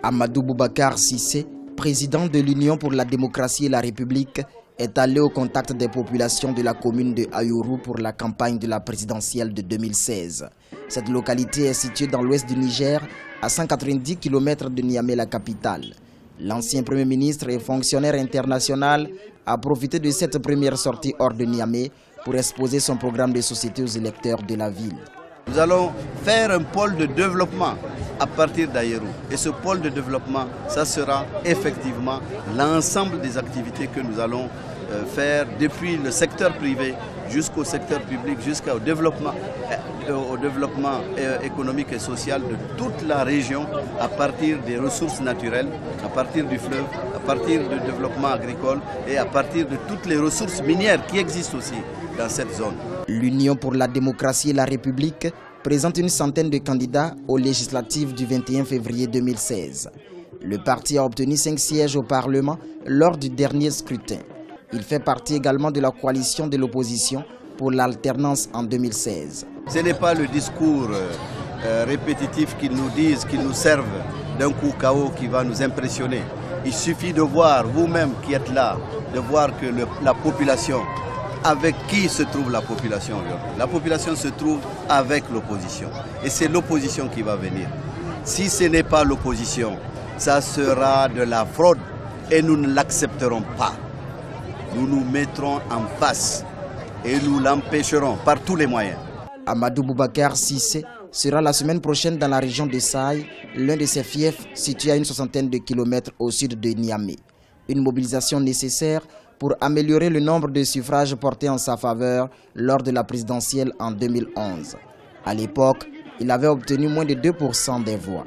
Amadou Boubacar Cissé, président de l'Union pour la démocratie et la République, est allé au contact des populations de la commune de Ayourou pour la campagne de la présidentielle de 2016. Cette localité est située dans l'ouest du Niger, à 190 km de Niamey, la capitale. L'ancien Premier ministre et fonctionnaire international a profité de cette première sortie hors de Niamey pour exposer son programme de société aux électeurs de la ville. Nous allons faire un pôle de développement à partir d'Ayourou. Et ce pôle de développement, ça sera effectivement l'ensemble des activités que nous allons faire depuis le secteur privé jusqu'au secteur public, jusqu'au développement économique et social de toute la région à partir des ressources naturelles, à partir du fleuve, à partir du développement agricole et à partir de toutes les ressources minières qui existent aussi dans cette zone. L'Union pour la démocratie et la République présente une centaine de candidats aux législatives du 21 février 2016. Le parti a obtenu 5 sièges au Parlement lors du dernier scrutin. Il fait partie également de la coalition de l'opposition pour l'alternance en 2016. Ce n'est pas le discours répétitif qu'ils nous disent, qu'ils nous servent d'un coup KO qui va nous impressionner. Il suffit de voir, vous-même qui êtes là, de voir que la population, avec qui se trouve la population aujourd'hui? La population se trouve avec l'opposition. Et c'est l'opposition qui va venir. Si ce n'est pas l'opposition, ça sera de la fraude et nous ne l'accepterons pas. Nous nous mettrons en face et nous l'empêcherons par tous les moyens. Amadou Boubacar Cissé sera la semaine prochaine dans la région de Saï, l'un de ses fiefs situé à une soixantaine de kilomètres au sud de Niamey. Une mobilisation nécessaire pour améliorer le nombre de suffrages portés en sa faveur lors de la présidentielle en 2011. À l'époque, il avait obtenu moins de 2% des voix.